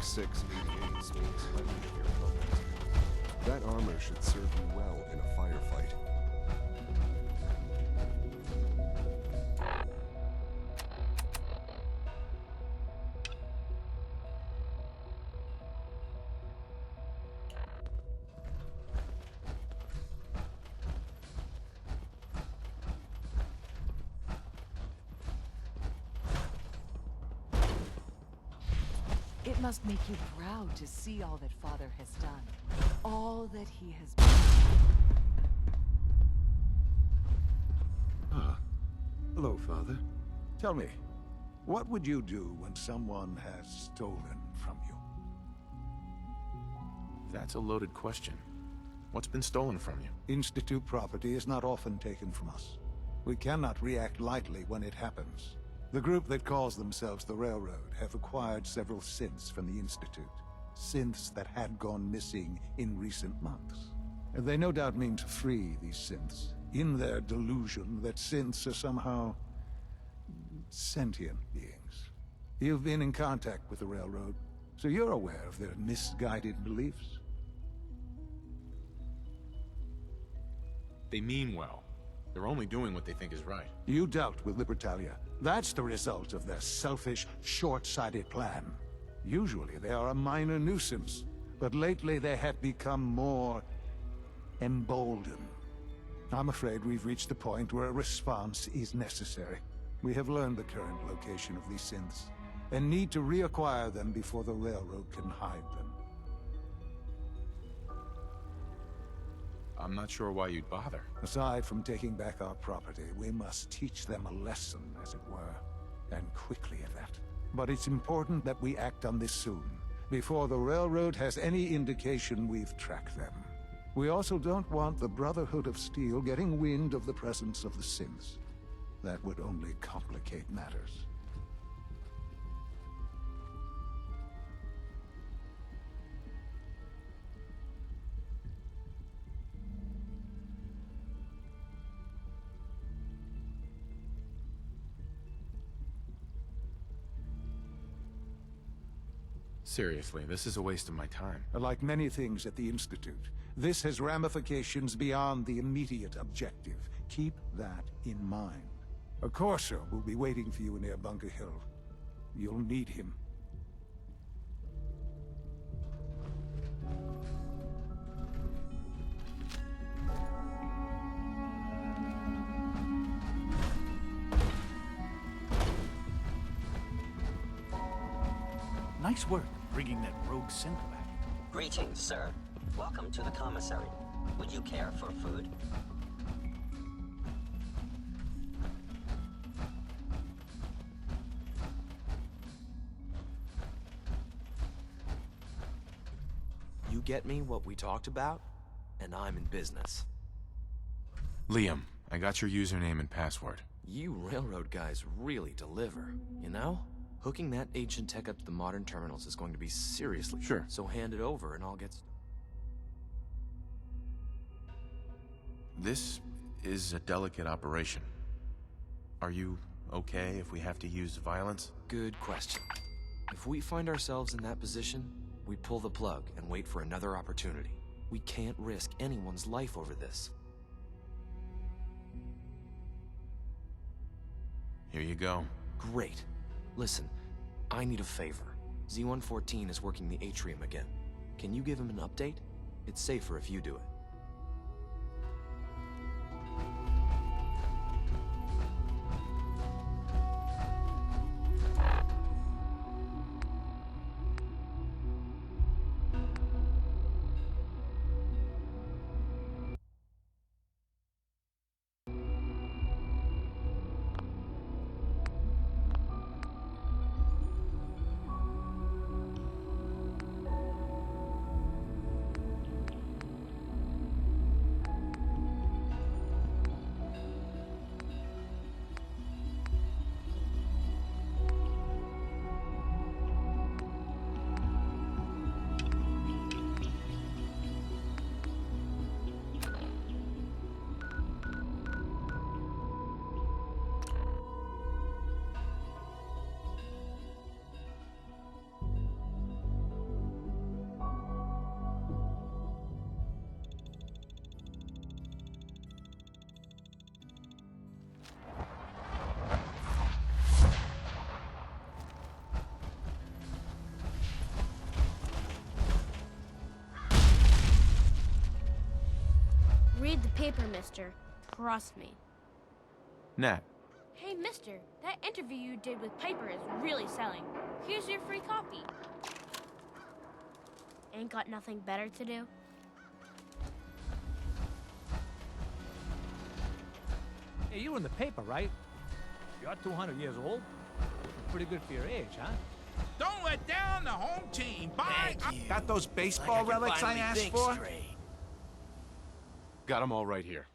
Mark 688 speaks highly of your equipment. That armor should serve you well in a firefight. It must make you proud to see all that Father has done. All that he has done. Ah. Hello, Father. Tell me, what would you do when someone has stolen from you? That's a loaded question. What's been stolen from you? Institute property is not often taken from us. We cannot react lightly when it happens. The group that calls themselves the Railroad have acquired several synths from the Institute. Synths that had gone missing in recent months. They no doubt mean to free these synths, in their delusion that synths are somehow sentient beings. You've been in contact with the Railroad, so you're aware of their misguided beliefs. They mean well. They're only doing what they think is right. You dealt with Libertalia. That's the result of their selfish, short-sighted plan. Usually they are a minor nuisance, but lately they have become more emboldened. I'm afraid we've reached the point where a response is necessary. We have learned the current location of these synths, and need to reacquire them before the Railroad can hide them. I'm not sure why you'd bother. Aside from taking back our property, we must teach them a lesson, as it were. And quickly at that. But it's important that we act on this soon, before the Railroad has any indication we've tracked them. We also don't want the Brotherhood of Steel getting wind of the presence of the synths. That would only complicate matters. Seriously, this is a waste of my time. Like many things at the Institute, this has ramifications beyond the immediate objective. Keep that in mind. A Corso will be waiting for you near Bunker Hill. You'll need him. Nice work bringing that rogue synth back. Greetings, sir. Welcome to the commissary. Would you care for food? You get me what we talked about, and I'm in business. Liam, I got your username and password. You railroad guys really deliver, you know? Hooking that ancient tech up to the modern terminals is going to be seriously... Sure. So hand it over and I'll get... This is a delicate operation. Are you okay if we have to use violence? Good question. If we find ourselves in that position, we pull the plug and wait for another opportunity. We can't risk anyone's life over this. Here you go. Great. Listen, I need a favor. Z-114 is working the atrium again. Can you give him an update? It's safer if you do it. Read the paper, mister. Trust me. Nat, Hey, mister, that interview you did with Piper is really selling. Here's your free copy. Ain't got nothing better to do? Hey, you were in the paper, right? You're 200 years old. Pretty good for your age, huh? Don't let down the home team. Bye. Got those baseball relics I asked for? Got them all right here.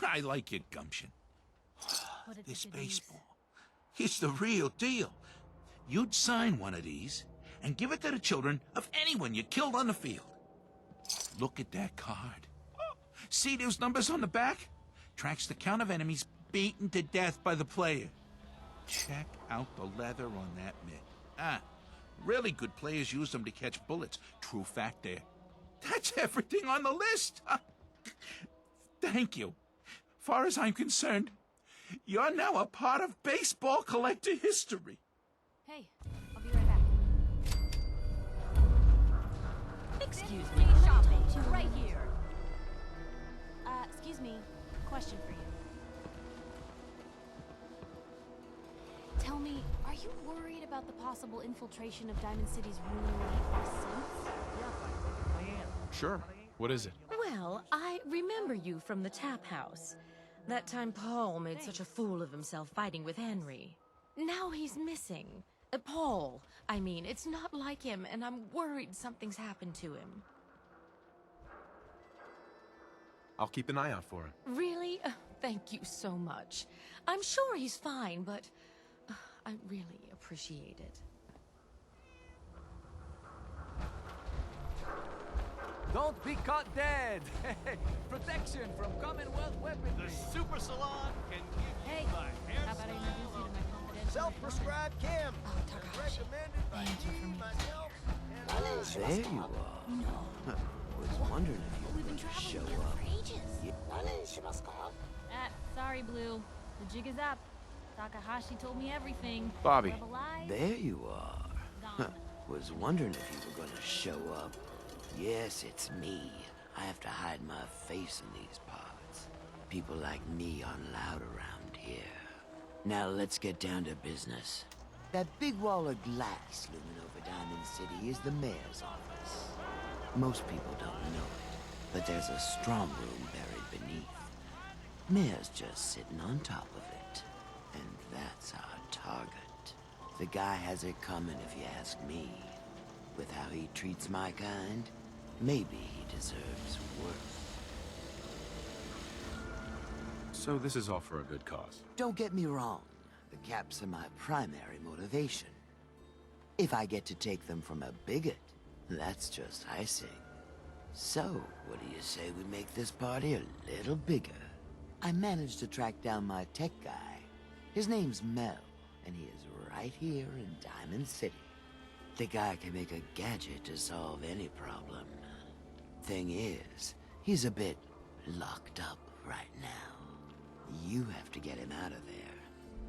I like your gumption. This baseball, it's the real deal. You'd sign one of these and give it to the children of anyone you killed on the field. Look at that card. See those numbers on the back? Tracks the count of enemies beaten to death by the player. Check out the leather on that mitt. Really good players use them to catch bullets. True fact there. That's everything on the list. Thank you. Far as I'm concerned, you're now a part of baseball collector history. Hey, I'll be right back. Excuse me. Shopping. Right here. Excuse me. Question for you. Tell me, are you worried about the possible infiltration of Diamond City's ruling elite by synths? I am. Sure. What is it? Well, I remember you from the tap house. That time Paul made such a fool of himself fighting with Henry. Now he's missing. Paul, I mean, it's not like him, and I'm worried something's happened to him. I'll keep an eye out for him. Really? Thank you so much. I'm sure he's fine, but I really appreciate it. Don't be caught dead. Protection from Commonwealth weaponry. The Super Salon can give you Hey, how about I introduce you to my confidential self-prescribed Kim. Oh, Takahashi. Recommended by Thank you for me, meeting myself, and There you are. No. Was wondering if you We've were been going to traveling show together up. for ages. Sorry, Blue. The jig is up. Takahashi told me everything. Bobby. Web alive, There you are. gone. Was wondering if you were going to show up. Yes, it's me. I have to hide my face in these parts. People like me aren't allowed around here. Now let's get down to business. That big wall of glass looming over Diamond City is the mayor's office. Most people don't know it, but there's a strong room buried beneath. Mayor's just sitting on top of it. And that's our target. The guy has it coming if you ask me. With how he treats my kind, maybe he deserves worse. So this is all for a good cause. Don't get me wrong. The caps are my primary motivation. If I get to take them from a bigot, that's just icing. So, what do you say we make this party a little bigger? I managed to track down my tech guy. His name's Mel, and he is right here in Diamond City. The guy can make a gadget to solve any problem. Thing is, he's a bit locked up right now. You have to get him out of there.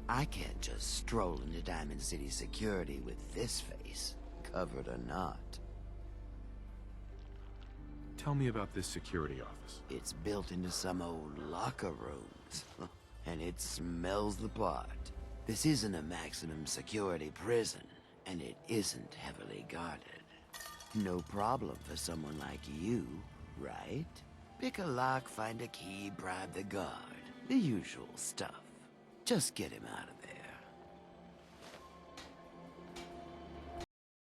I can't just stroll into Diamond City security with this face, covered or not. Tell me about this security office. It's built into some old locker rooms, and it smells the part. This isn't a maximum security prison, and it isn't heavily guarded. No problem for someone like you, right? Pick a lock, find a key, bribe the guard. The usual stuff. Just get him out of there.